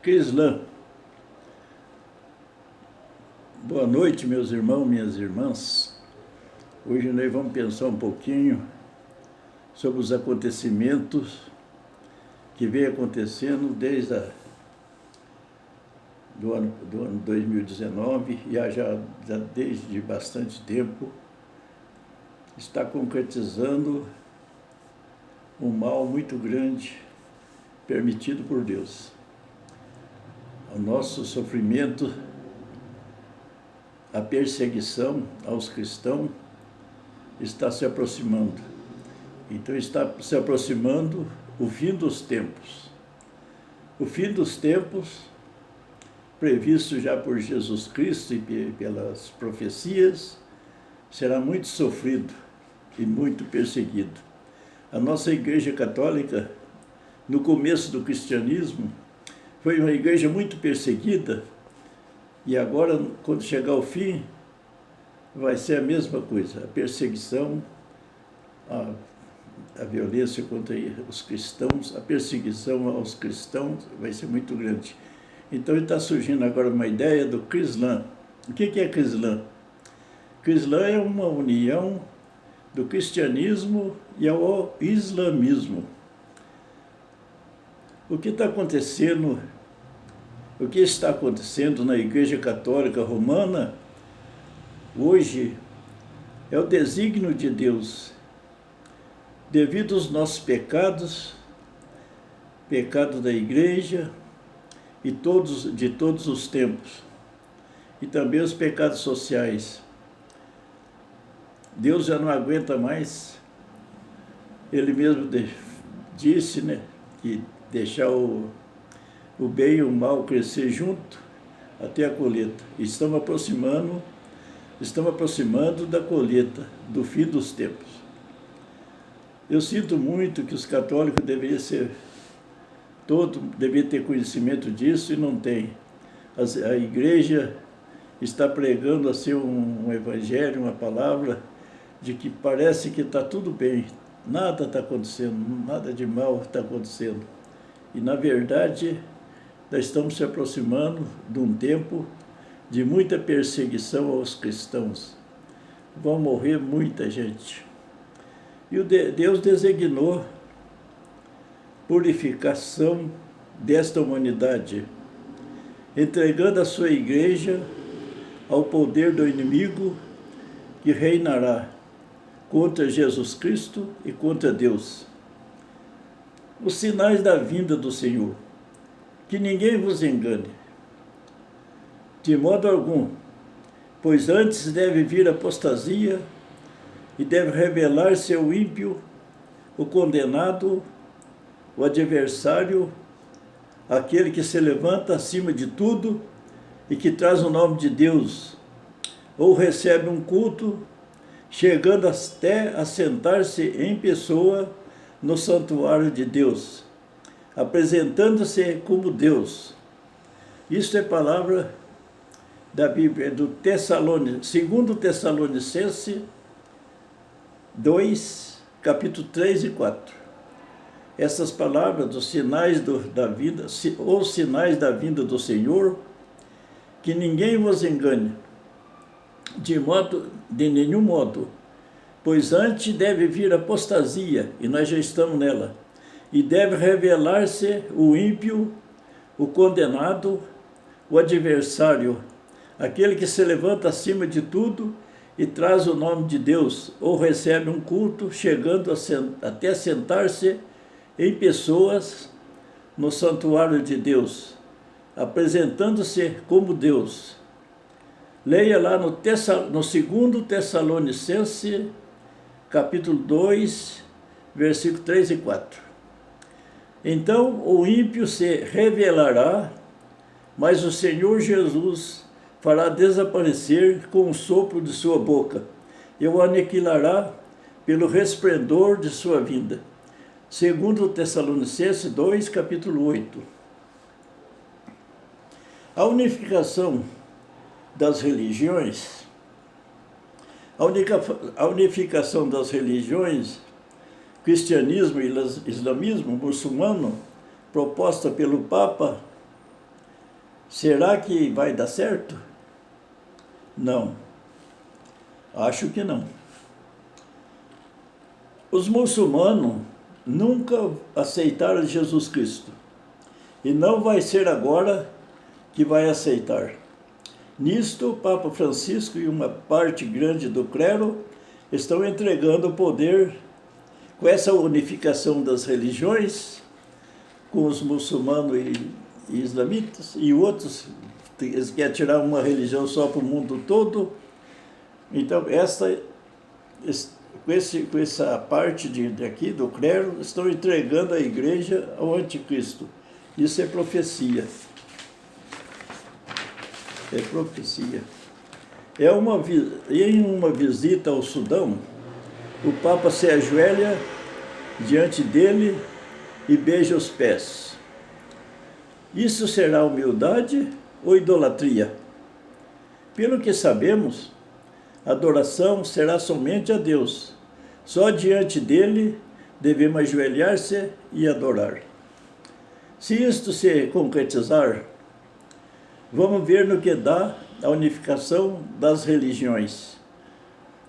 Crislã. Boa noite, meus irmãos, minhas irmãs. Hoje nós vamos pensar um pouquinho sobre os acontecimentos que vem acontecendo do ano 2019 e já desde bastante tempo está concretizando um mal muito grande permitido por Deus. O nosso sofrimento, a perseguição aos cristãos está se aproximando. Então está se aproximando o fim dos tempos. O fim dos tempos, previsto já por Jesus Cristo e pelas profecias, será muito sofrido e muito perseguido. A nossa Igreja Católica, no começo do cristianismo, foi uma igreja muito perseguida e agora, quando chegar ao fim, vai ser a mesma coisa. A perseguição, a violência contra os cristãos, a perseguição aos cristãos vai ser muito grande. Então está surgindo agora uma ideia do Crislã. O que é Crislã? Crislã é uma união do cristianismo e ao islamismo. O que está acontecendo na Igreja Católica Romana hoje é o desígnio de Deus. Devido aos nossos pecados, pecado da Igreja e de todos os tempos, e também os pecados sociais, Deus já não aguenta mais. Ele mesmo disse, que deixar o bem e o mal crescer junto até a colheita. Estamos aproximando da colheita, do fim dos tempos. Eu sinto muito que os católicos deveriam ter conhecimento disso e não tem. A igreja está pregando assim um evangelho, uma palavra de que parece que está tudo bem, nada está acontecendo, nada de mal está acontecendo. E, na verdade, nós estamos se aproximando de um tempo de muita perseguição aos cristãos. Vão morrer muita gente. E Deus designou purificação desta humanidade, entregando a sua igreja ao poder do inimigo que reinará contra Jesus Cristo e contra Deus. Os sinais da vinda do Senhor. Que ninguém vos engane, de modo algum, pois antes deve vir a apostasia e deve revelar-se o ímpio, o condenado, o adversário, aquele que se levanta acima de tudo e que traz o nome de Deus, ou recebe um culto, chegando até a sentar-se em pessoa no santuário de Deus, apresentando-se como Deus. Isto é palavra da Bíblia, do 2 Tessalonicenses 2, capítulo 3 e 4. Essas palavras dos sinais da vida, os sinais da vinda do Senhor, que ninguém vos engane, de nenhum modo, pois antes deve vir a apostasia, e nós já estamos nela, e deve revelar-se o ímpio, o condenado, o adversário, aquele que se levanta acima de tudo e traz o nome de Deus, ou recebe um culto, chegando até sentar-se em pessoas no santuário de Deus, apresentando-se como Deus. Leia lá no 2 Tessalonicenses, capítulo 2, versículo 3 e 4. Então o ímpio se revelará, mas o Senhor Jesus fará desaparecer com o sopro de sua boca, e o aniquilará pelo resplendor de sua vinda. 2 Tessalonicenses 2, capítulo 8. A unificação das religiões, cristianismo e islamismo muçulmano, proposta pelo Papa Será que vai dar certo? Não, acho que não. Os muçulmanos nunca aceitaram Jesus Cristo. E não vai ser agora que vai aceitar. Nisto, o Papa Francisco e uma parte grande do clero estão entregando o poder com essa unificação das religiões, com os muçulmanos e islamitas, e outros, eles querem tirar uma religião só para o mundo todo. Então, com essa parte aqui do clero, estão entregando a igreja ao anticristo. Isso é profecia. É profecia. Em uma visita ao Sudão, o Papa se ajoelha diante dele e beija os pés. Isso será humildade ou idolatria? Pelo que sabemos, a adoração será somente a Deus. Só diante dele devemos ajoelhar-se e adorar. Se isto se concretizar, vamos ver no que dá a unificação das religiões.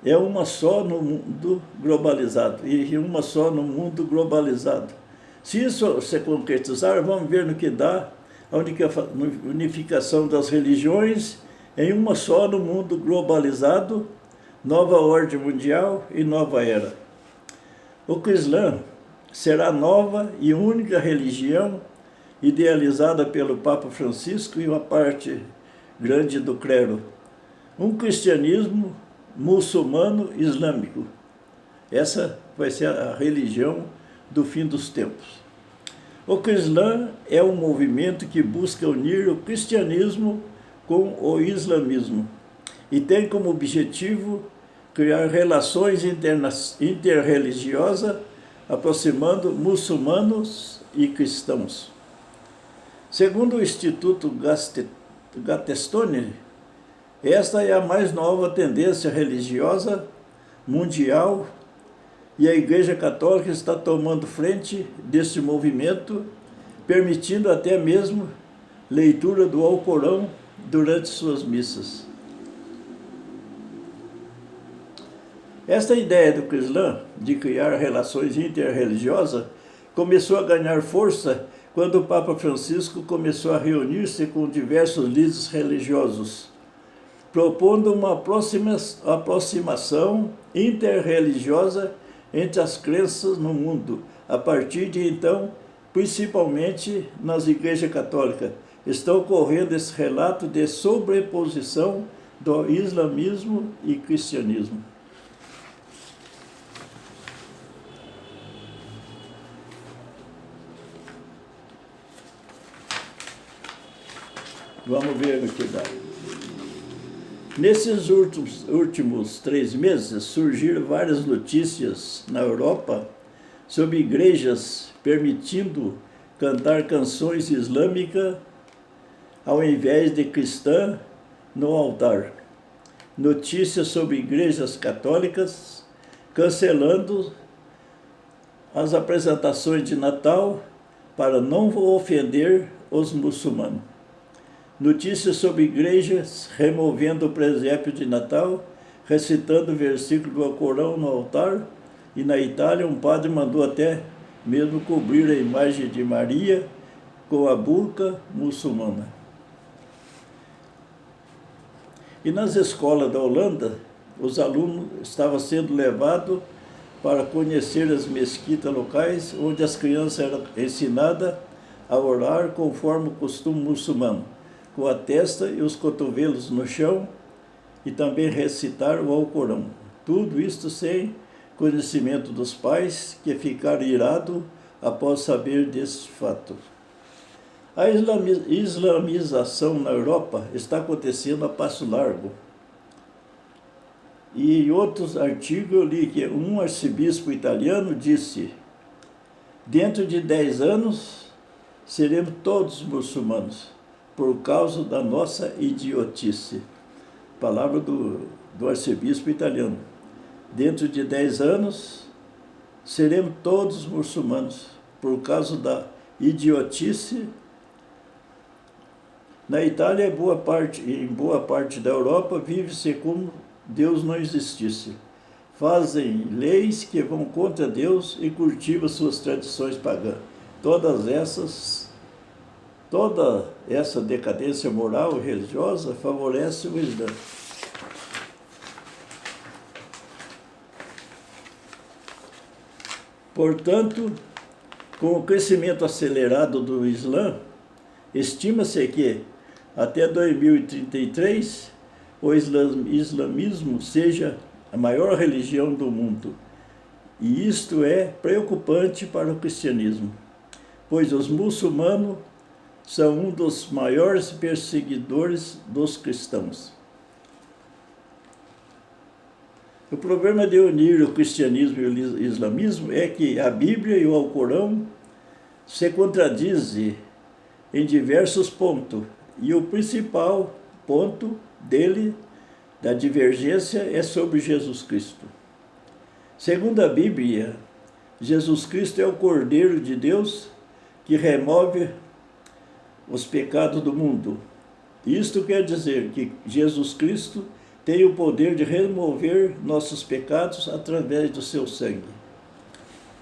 É uma só no mundo globalizado, e uma só no mundo globalizado. Se isso se concretizar, vamos ver no que dá a unificação das religiões em uma só no mundo globalizado, nova ordem mundial e nova era. O Islã será nova e única religião idealizada pelo Papa Francisco e uma parte grande do clero. Um cristianismo muçulmano islâmico. Essa vai ser a religião do fim dos tempos. O Islã é um movimento que busca unir o cristianismo com o islamismo e tem como objetivo criar relações interreligiosas aproximando muçulmanos e cristãos. Segundo o Instituto Gatestone, esta é a mais nova tendência religiosa mundial e a Igreja Católica está tomando frente deste movimento, permitindo até mesmo leitura do Alcorão durante suas missas. Esta ideia do Islã de criar relações interreligiosas começou a ganhar força quando o Papa Francisco começou a reunir-se com diversos líderes religiosos, propondo uma aproximação interreligiosa entre as crenças no mundo. A partir de então, principalmente nas igrejas católicas, está ocorrendo esse relato de sobreposição do islamismo e cristianismo. Vamos ver o que dá. Nesses últimos 3 meses, surgiram várias notícias na Europa sobre igrejas permitindo cantar canções islâmicas ao invés de cristã no altar. Notícias sobre igrejas católicas cancelando as apresentações de Natal para não ofender os muçulmanos. Notícias sobre igrejas removendo o presépio de Natal, recitando o versículo do Alcorão no altar, e na Itália um padre mandou até mesmo cobrir a imagem de Maria com a burca muçulmana. E nas escolas da Holanda, os alunos estavam sendo levados para conhecer as mesquitas locais, onde as crianças eram ensinadas a orar conforme o costume muçulmano, com a testa e os cotovelos no chão, e também recitar o Alcorão. Tudo isto sem conhecimento dos pais, que ficaram irados após saber desse fato. A islamização na Europa está acontecendo a passo largo. E em outros artigos eu li que um arcebispo italiano disse: dentro de 10 anos seremos todos muçulmanos, por causa da nossa idiotice. Palavra do arcebispo italiano. Dentro de 10 anos, seremos todos muçulmanos, por causa da idiotice Na Itália e em boa parte da Europa, vive-se como Deus não existisse. Fazem leis que vão contra Deus e cultivam suas tradições pagãs. Toda essa decadência moral e religiosa favorece o Islã. Portanto, com o crescimento acelerado do Islã, estima-se que, até 2033, o islamismo seja a maior religião do mundo. E isto é preocupante para o cristianismo, pois os muçulmanos são um dos maiores perseguidores dos cristãos. O problema de unir o cristianismo e o islamismo é que a Bíblia e o Alcorão se contradizem em diversos pontos, e o principal ponto da divergência é sobre Jesus Cristo. Segundo a Bíblia, Jesus Cristo é o Cordeiro de Deus que remove os pecados do mundo. Isto quer dizer que Jesus Cristo tem o poder de remover nossos pecados através do seu sangue.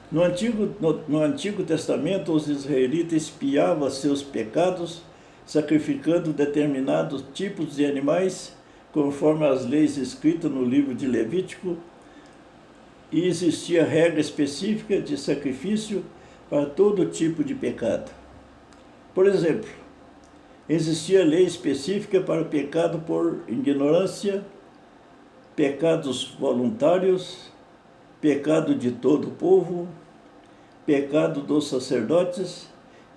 No Antigo Testamento, os israelitas expiavam seus pecados sacrificando determinados tipos de animais, conforme as leis escritas no livro de Levítico, e existia regra específica de sacrifício para todo tipo de pecado. Por exemplo, existia lei específica para o pecado por ignorância, pecados voluntários, pecado de todo o povo, pecado dos sacerdotes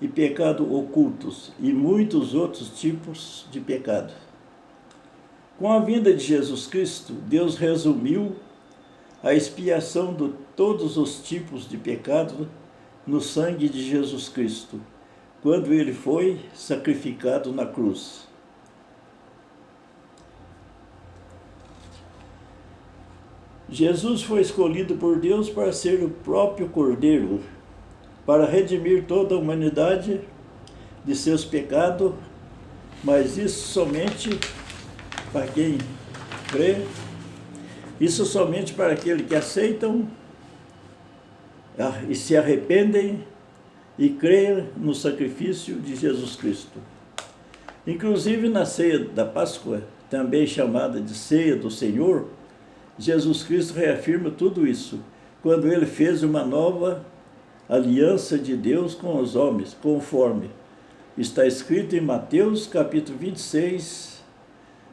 e pecado ocultos, e muitos outros tipos de pecado. Com a vinda de Jesus Cristo, Deus resumiu a expiação de todos os tipos de pecado no sangue de Jesus Cristo, quando ele foi sacrificado na cruz. Jesus foi escolhido por Deus para ser o próprio Cordeiro, para redimir toda a humanidade de seus pecados, mas isso somente para quem crê, isso somente para aqueles que aceitam e se arrependem e creem no sacrifício de Jesus Cristo. Inclusive na ceia da Páscoa, também chamada de ceia do Senhor, Jesus Cristo reafirma tudo isso, quando ele fez uma nova aliança de Deus com os homens, conforme está escrito em Mateus capítulo 26,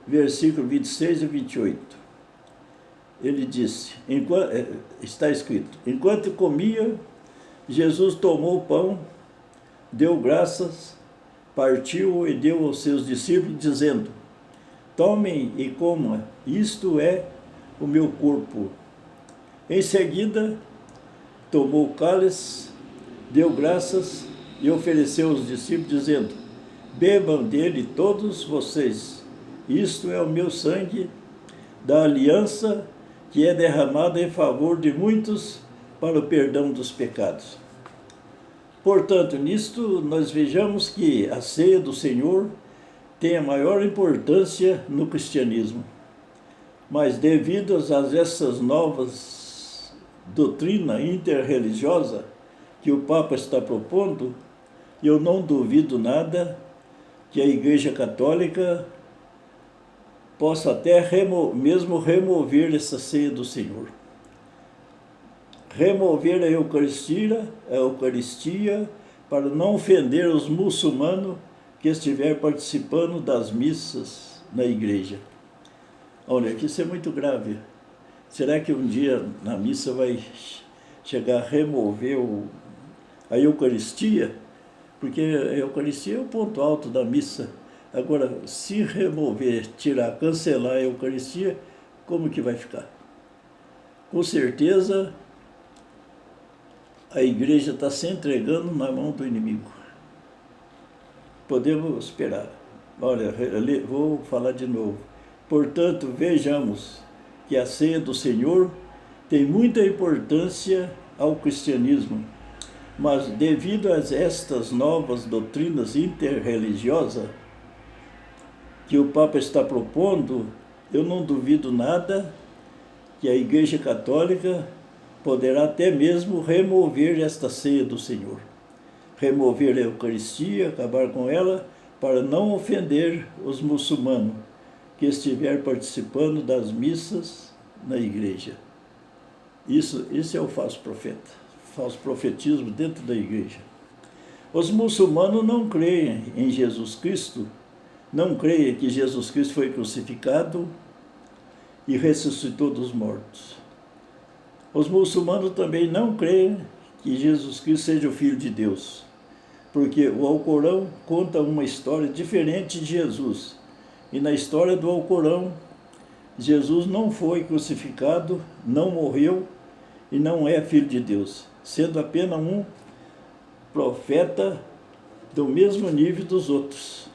versículo 26 e 28. Ele disse, está escrito, enquanto comia, Jesus tomou o pão, deu graças, partiu e deu aos seus discípulos, dizendo, tomem e comam, isto é o meu corpo. Em seguida, tomou o cálice, deu graças e ofereceu aos discípulos, dizendo, bebam dele todos vocês, isto é o meu sangue da aliança que é derramado em favor de muitos para o perdão dos pecados. Portanto, nisto nós vejamos que a ceia do Senhor tem a maior importância no cristianismo. Mas devido a essas novas doutrinas interreligiosas que o Papa está propondo, eu não duvido nada que a Igreja Católica possa até mesmo remover essa ceia do Senhor. Remover a Eucaristia para não ofender os muçulmanos que estiverem participando das missas na igreja. Olha, que isso é muito grave. Será que um dia na missa vai chegar a remover a Eucaristia? Porque a Eucaristia é o ponto alto da missa. Agora, se remover, tirar, cancelar a Eucaristia, como que vai ficar? Com certeza, a igreja está se entregando na mão do inimigo. Podemos esperar. Olha, vou falar de novo. Portanto, vejamos que a ceia do Senhor tem muita importância ao cristianismo, mas devido a estas novas doutrinas interreligiosas, que o Papa está propondo, eu não duvido nada que a Igreja Católica poderá até mesmo remover esta ceia do Senhor. Remover a Eucaristia, acabar com ela, para não ofender os muçulmanos que estiver participando das missas na igreja. Isso é o falso profeta, falso profetismo dentro da igreja. Os muçulmanos não creem em Jesus Cristo, não creem que Jesus Cristo foi crucificado e ressuscitou dos mortos. Os muçulmanos também não creem que Jesus Cristo seja o Filho de Deus, porque o Alcorão conta uma história diferente de Jesus. E na história do Alcorão, Jesus não foi crucificado, não morreu e não é Filho de Deus, sendo apenas um profeta do mesmo nível dos outros.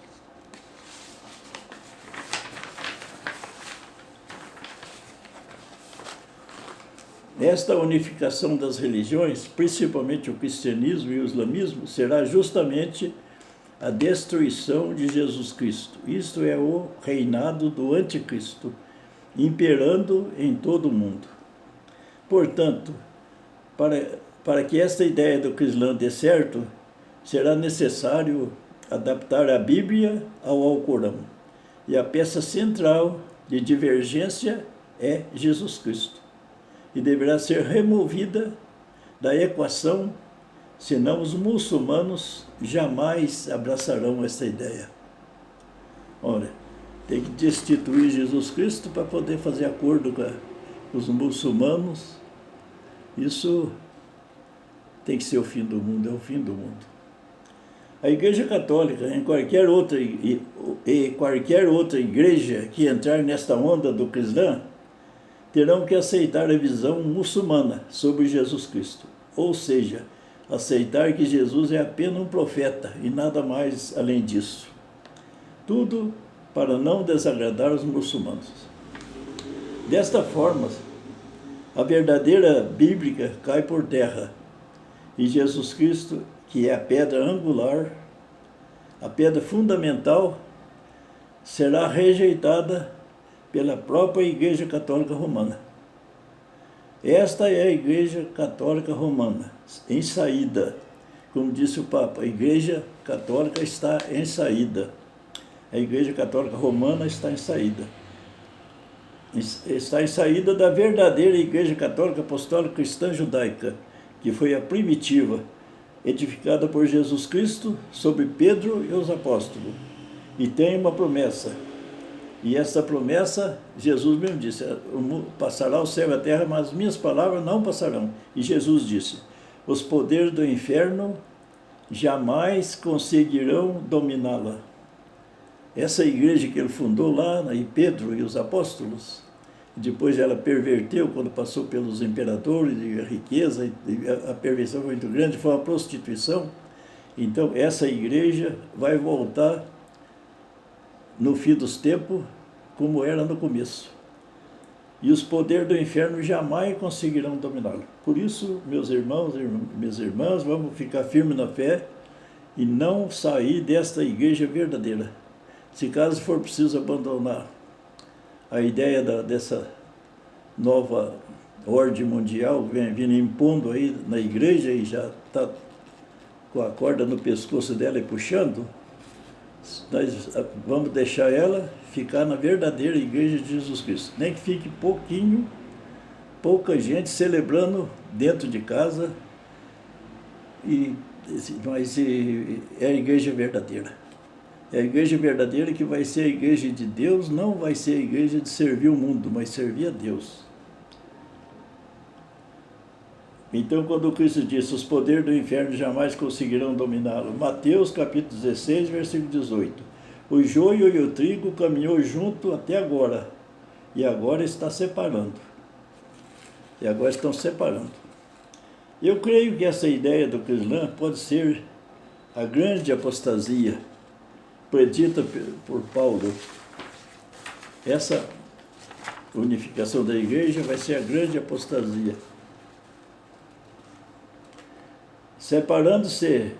Esta unificação das religiões, principalmente o cristianismo e o islamismo, será justamente a destruição de Jesus Cristo. Isto é o reinado do anticristo, imperando em todo o mundo. Portanto, para que esta ideia do Islã dê certo, será necessário adaptar a Bíblia ao Alcorão. E a peça central de divergência é Jesus Cristo. E deverá ser removida da equação, senão os muçulmanos jamais abraçarão essa ideia. Olha, tem que destituir Jesus Cristo para poder fazer acordo com os muçulmanos. Isso tem que ser o fim do mundo, é o fim do mundo. A Igreja Católica, em qualquer outra igreja que entrar nesta onda do cristão, terão que aceitar a visão muçulmana sobre Jesus Cristo. Ou seja, aceitar que Jesus é apenas um profeta e nada mais além disso. Tudo para não desagradar os muçulmanos. Desta forma, a verdadeira bíblica cai por terra e Jesus Cristo, que é a pedra angular, a pedra fundamental, será rejeitada pela própria Igreja Católica Romana. Esta é a Igreja Católica Romana, em saída. Como disse o Papa, a Igreja Católica está em saída. A Igreja Católica Romana está em saída. Está em saída da verdadeira Igreja Católica Apostólica Cristã Judaica, que foi a primitiva, edificada por Jesus Cristo sobre Pedro e os apóstolos. E tem uma promessa. E essa promessa, Jesus mesmo disse, passará o céu e a terra, mas as minhas palavras não passarão. E Jesus disse, os poderes do inferno jamais conseguirão dominá-la. Essa igreja que ele fundou lá, e Pedro e os apóstolos, depois ela perverteu quando passou pelos imperadores, e a riqueza, e a perversão foi muito grande, foi uma prostituição. Então essa igreja vai voltar no fim dos tempos, como era no começo. E os poderes do inferno jamais conseguirão dominá-lo. Por isso, meus irmãos e minhas irmãs, vamos ficar firmes na fé e não sair desta igreja verdadeira. Se caso for preciso abandonar a ideia dessa nova ordem mundial, vindo impondo aí na igreja e já está com a corda no pescoço dela e puxando, nós vamos deixar ela ficar na verdadeira Igreja de Jesus Cristo. Nem que fique pouca gente celebrando dentro de casa, mas é a Igreja verdadeira. É a Igreja verdadeira que vai ser a Igreja de Deus, não vai ser a Igreja de servir o mundo, mas servir a Deus. Então, quando Cristo disse, os poderes do inferno jamais conseguirão dominá-lo, Mateus capítulo 16, versículo 18, o joio e o trigo caminhou junto até agora, e agora está separando. E agora estão separando. Eu creio que essa ideia do Islã pode ser a grande apostasia predita por Paulo. Essa unificação da igreja vai ser a grande apostasia. Separando-se,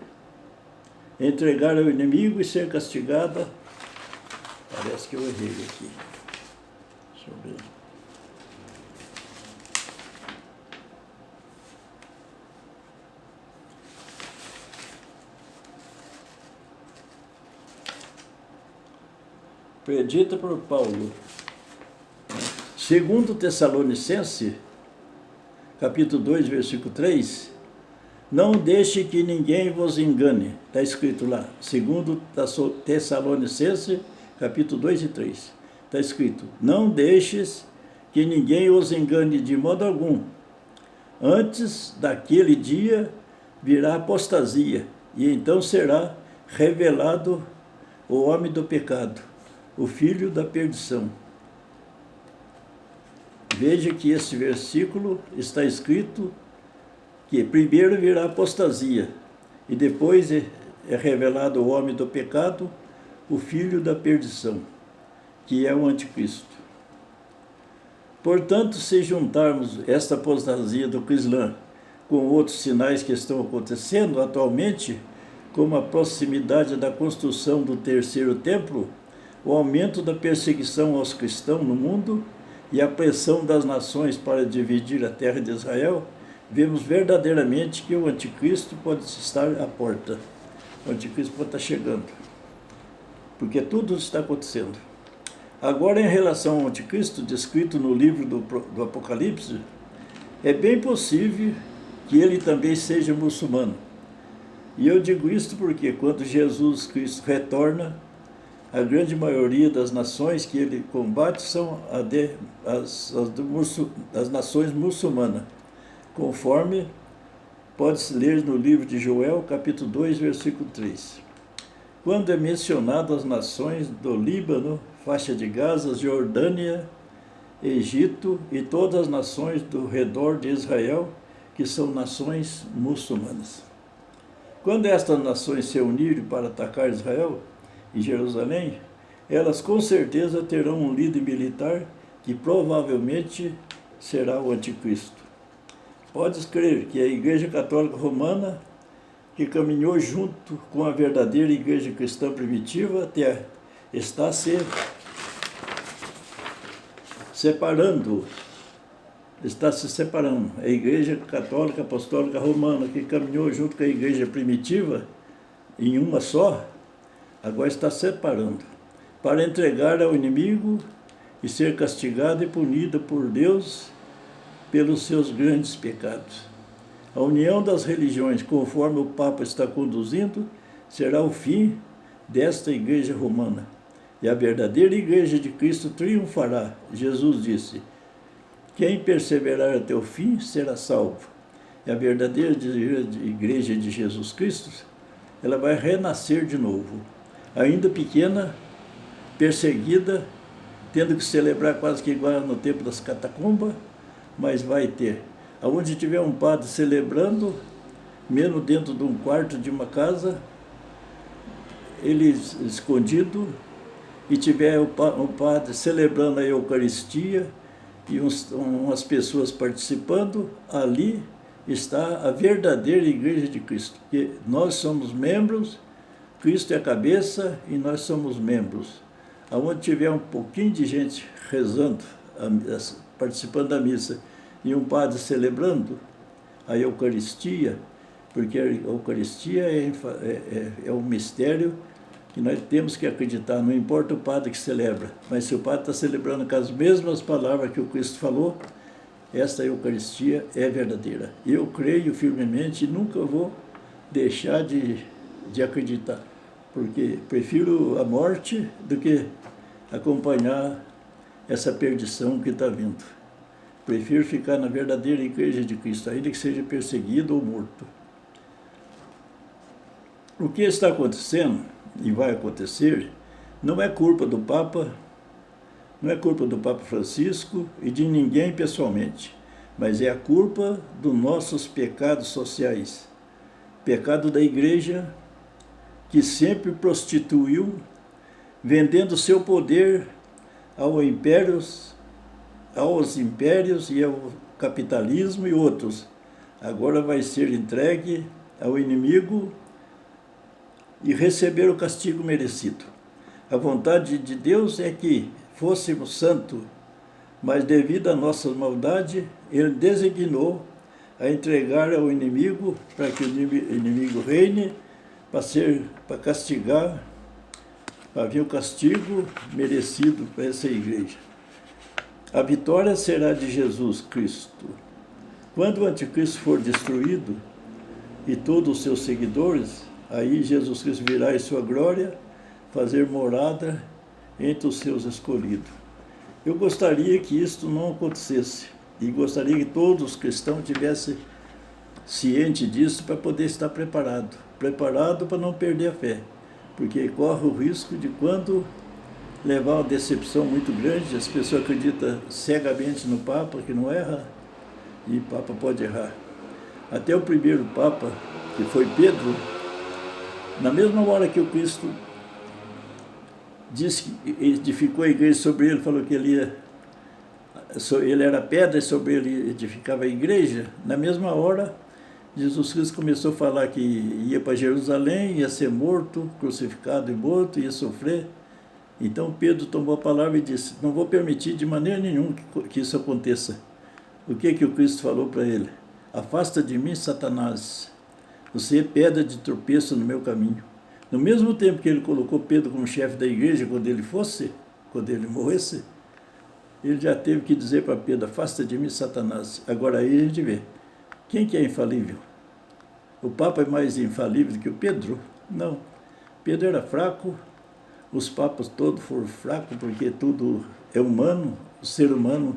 entregar ao inimigo e ser castigada Parece que eu errei aqui. Deixa eu ver. Predita por Paulo. Segundo Tessalonicenses, capítulo 2, versículo 3, não deixe que ninguém vos engane. Está escrito lá. Segundo Tessalonicenses, capítulo 2 e 3. Está escrito, não deixes que ninguém os engane de modo algum. Antes daquele dia virá apostasia, e então será revelado o homem do pecado, o filho da perdição. Veja que esse versículo está escrito que primeiro virá apostasia, e depois é revelado o homem do pecado, o filho da perdição, que é o anticristo. Portanto, se juntarmos esta apostasia do Islã com outros sinais que estão acontecendo atualmente, como a proximidade da construção do terceiro templo, o aumento da perseguição aos cristãos no mundo e a pressão das nações para dividir a terra de Israel, vemos verdadeiramente que o anticristo pode estar à porta. O anticristo pode estar chegando, porque tudo está acontecendo. Agora, em relação ao anticristo, descrito no livro do Apocalipse, é bem possível que ele também seja muçulmano. E eu digo isto porque quando Jesus Cristo retorna, a grande maioria das nações que ele combate são as nações muçulmanas, conforme pode-se ler no livro de Joel, capítulo 2, versículo 3. Quando é mencionado as nações do Líbano, faixa de Gaza, Jordânia, Egito e todas as nações do redor de Israel, que são nações muçulmanas. Quando estas nações se unirem para atacar Israel e Jerusalém, elas com certeza terão um líder militar que provavelmente será o anticristo. Podes crer que a Igreja Católica Romana, que caminhou junto com a verdadeira Igreja Cristã Primitiva, está se separando. A Igreja Católica Apostólica Romana, que caminhou junto com a Igreja Primitiva, em uma só, agora está separando, para entregar ao inimigo e ser castigada e punida por Deus pelos seus grandes pecados. A união das religiões, conforme o Papa está conduzindo, será o fim desta Igreja Romana. E a verdadeira Igreja de Cristo triunfará. Jesus disse, quem perseverar até o fim será salvo. E a verdadeira Igreja de Jesus Cristo, ela vai renascer de novo. Ainda pequena, perseguida, tendo que celebrar quase que igual no tempo das catacumbas, mas vai ter. Onde tiver um padre celebrando, mesmo dentro de um quarto de uma casa, ele escondido, e tiver um padre celebrando a Eucaristia e umas pessoas participando, ali está a verdadeira Igreja de Cristo. Porque nós somos membros, Cristo é a cabeça e nós somos membros. Onde tiver um pouquinho de gente rezando, participando da missa, e um padre celebrando a Eucaristia, porque a Eucaristia é um mistério que nós temos que acreditar, não importa o padre que celebra, mas se o padre está celebrando com as mesmas palavras que o Cristo falou, essa Eucaristia é verdadeira. Eu creio firmemente e nunca vou deixar de acreditar, porque prefiro a morte do que acompanhar essa perdição que está vindo. Prefiro ficar na verdadeira Igreja de Cristo, ainda que seja perseguido ou morto. O que está acontecendo e vai acontecer não é culpa do Papa, não é culpa do Papa Francisco e de ninguém pessoalmente, mas é a culpa dos nossos pecados sociais. Pecado da Igreja, que sempre prostituiu, vendendo seu poder aos impérios e ao capitalismo e outros. Agora vai ser entregue ao inimigo e receber o castigo merecido. A vontade de Deus é que fôssemos santos, mas devido à nossa maldade, Ele designou a entregar ao inimigo, para que o inimigo reine, para castigar, para vir o castigo merecido para essa igreja. A vitória será de Jesus Cristo. Quando o anticristo for destruído, e todos os seus seguidores, aí Jesus Cristo virá em sua glória, fazer morada entre os seus escolhidos. Eu gostaria que isto não acontecesse, e gostaria que todos os cristãos tivessem ciente disso para poder estar preparado para não perder a fé, porque corre o risco de, quando levar uma decepção muito grande, as pessoas acreditam cegamente no Papa, que não erra, e o Papa pode errar. Até o primeiro Papa, que foi Pedro, na mesma hora que o Cristo disse que edificou a igreja sobre ele, falou que ele era pedra e sobre ele edificava a igreja, na mesma hora Jesus Cristo começou a falar que ia para Jerusalém, ia ser morto, crucificado e morto, ia sofrer. Então Pedro tomou a palavra e disse: não vou permitir de maneira nenhuma que isso aconteça. O que o Cristo falou para ele? Afasta de mim, Satanás, você é pedra de tropeço no meu caminho. No mesmo tempo que ele colocou Pedro como chefe da igreja, quando ele morresse, ele já teve que dizer para Pedro: afasta de mim, Satanás. Agora aí a gente vê, quem que é infalível? O Papa é mais infalível do que o Pedro? Não. Pedro era fraco, os papas todos foram fracos, porque tudo é humano, o ser humano,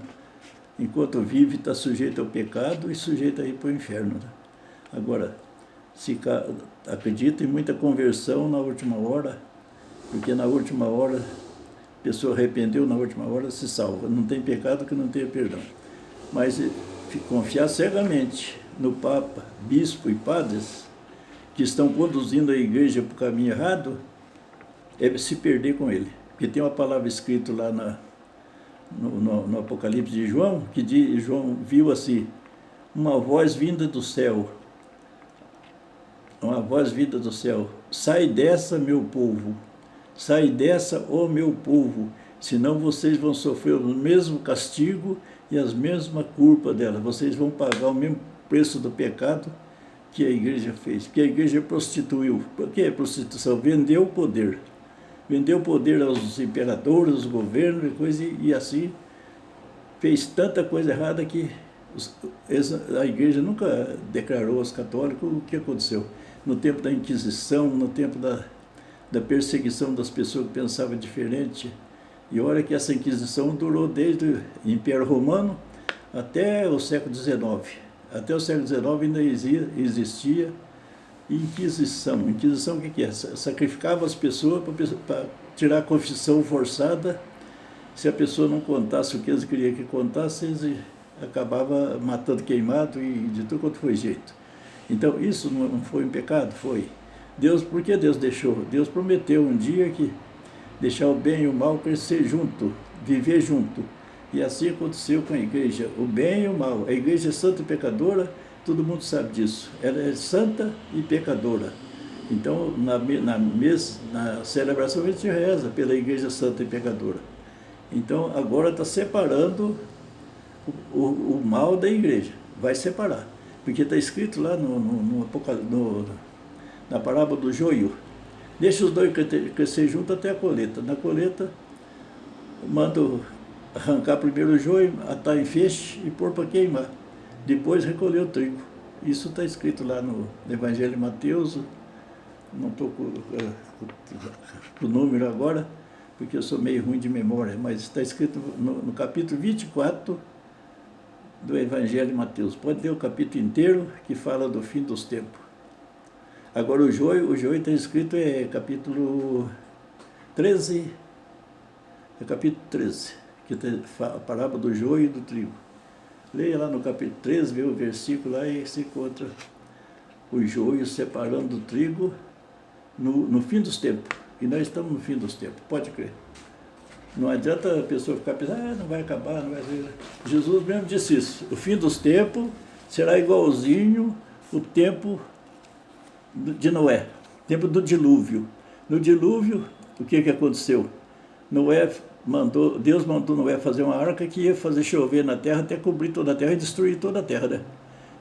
enquanto vive, está sujeito ao pecado e sujeito a ir para o inferno. Agora, acredito em muita conversão na última hora, porque na última hora, a pessoa arrependeu, na última hora se salva. Não tem pecado que não tenha perdão. Mas confiar cegamente no Papa, Bispo e Padres, que estão conduzindo a igreja para o caminho errado, é se perder com ele. Porque tem uma palavra escrita lá no Apocalipse de João, que diz, João viu assim, uma voz vinda do céu, sai dessa, meu povo, sai dessa, ó meu povo, senão vocês vão sofrer o mesmo castigo e as mesmas culpas dela, vocês vão pagar o mesmo preço do pecado que a igreja fez, porque a igreja prostituiu. Por que a prostituição? Vendeu o poder. Vendeu o poder aos imperadores, aos governos e assim fez tanta coisa errada que a igreja nunca declarou aos católicos o que aconteceu. No tempo da Inquisição, no tempo da perseguição das pessoas que pensavam diferente. E olha que essa Inquisição durou desde o Império Romano até o século XIX. Até o século XIX ainda existia Inquisição. Inquisição o que é? Sacrificava as pessoas para tirar a confissão forçada. Se a pessoa não contasse o que eles queriam que contasse, eles acabavam matando queimado e de tudo quanto foi jeito. Então isso não foi um pecado? Foi. Deus, por que Deus deixou? Deus prometeu um dia que deixar o bem e o mal crescer junto, viver junto. E assim aconteceu com a igreja, o bem e o mal. A igreja é santa e pecadora, todo mundo sabe disso. Ela é santa e pecadora. Então, na celebração a gente reza pela igreja santa e pecadora. Então, agora está separando o mal da igreja. Vai separar. Porque está escrito lá na parábola do joio. Deixa os dois crescer junto até a colheita. Na colheita, mando arrancar primeiro o joio, atar em feixe e pôr para queimar. Depois recolher o trigo. Isso está escrito lá no Evangelho de Mateus. Não estou com o número agora, porque eu sou meio ruim de memória, mas está escrito no capítulo 24 do Evangelho de Mateus. Pode ler o capítulo inteiro, que fala do fim dos tempos. Agora o joio está escrito capítulo 13, capítulo 13, que tem a parábola do joio e do trigo. Leia lá no capítulo 13, vê o versículo lá e se encontra o joio separando do trigo no fim dos tempos. E nós estamos no fim dos tempos, pode crer. Não adianta a pessoa ficar pensando, não vai acabar, não vai ser. Jesus mesmo disse isso. O fim dos tempos será igualzinho o tempo de Noé, tempo do dilúvio. No dilúvio, o que aconteceu? Deus mandou Noé fazer uma arca que ia fazer chover na terra até cobrir toda a terra e destruir toda a terra, né?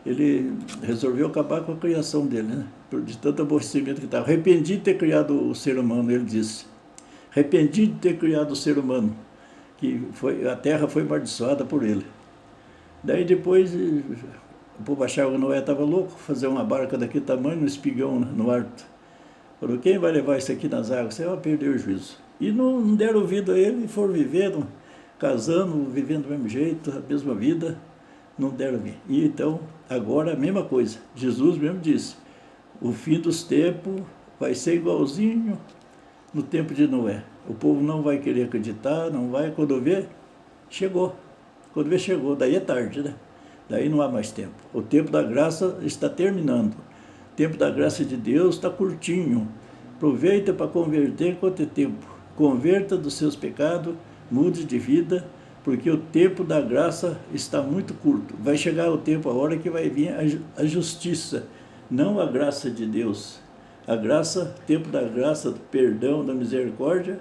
Ele resolveu acabar com a criação dele, né? De tanto aborrecimento que estava. Arrependi de ter criado o ser humano, ele disse. Arrependi de ter criado o ser humano, a terra foi amaldiçoada por ele. Daí depois, o povo achava que Noé estava louco, fazer uma barca daquele tamanho, um espigão no alto. Falou, quem vai levar isso aqui nas águas? Você vai perder o juízo. E não deram ouvido a ele e foram vivendo, casando, vivendo do mesmo jeito, a mesma vida, não deram ouvido. E então, agora a mesma coisa. Jesus mesmo disse, o fim dos tempos vai ser igualzinho no tempo de Noé. O povo não vai querer acreditar, não vai, quando vê, chegou. Quando vê, chegou. Daí é tarde, né? Daí não há mais tempo. O tempo da graça está terminando. O tempo da graça de Deus está curtinho. Aproveita para converter enquanto é tempo. Converta dos seus pecados, mude de vida, porque o tempo da graça está muito curto. Vai chegar o tempo, a hora que vai vir a justiça, não a graça de Deus. A graça, o tempo da graça, do perdão, da misericórdia,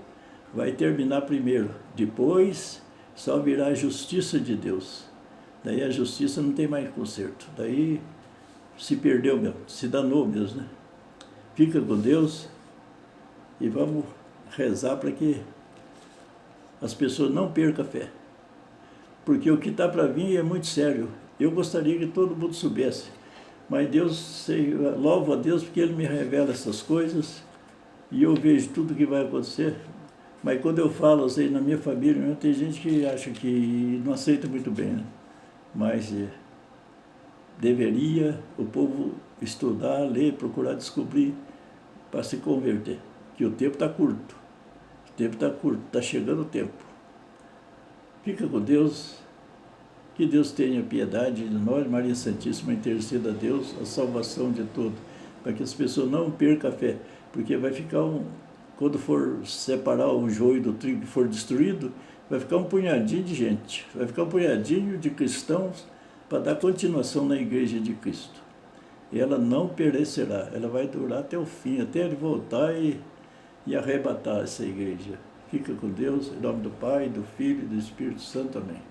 vai terminar primeiro. Depois, só virá a justiça de Deus. Daí a justiça não tem mais conserto. Daí se perdeu mesmo, se danou mesmo, né? Fica com Deus e vamos rezar para que as pessoas não percam a fé. Porque o que está para vir é muito sério. Eu gostaria que todo mundo soubesse. Mas Deus, louvo a Deus porque Ele me revela essas coisas e eu vejo tudo que vai acontecer. Mas quando eu falo assim, na minha família, tem gente que acha que não aceita muito bem, né? Mas deveria o povo estudar, ler, procurar descobrir para se converter. Que o tempo está curto. O tempo está curto, está chegando o tempo. Fica com Deus. Que Deus tenha piedade de nós, Maria Santíssima, interceda a Deus, a salvação de todos, para que as pessoas não percam a fé, porque vai ficar quando for separar o joio do trigo e for destruído, vai ficar um punhadinho de gente, vai ficar um punhadinho de cristãos para dar continuação na igreja de Cristo. E ela não perecerá, ela vai durar até o fim, até Ele voltar e arrebatar essa igreja. Fica com Deus, em nome do Pai, do Filho e do Espírito Santo. Amém.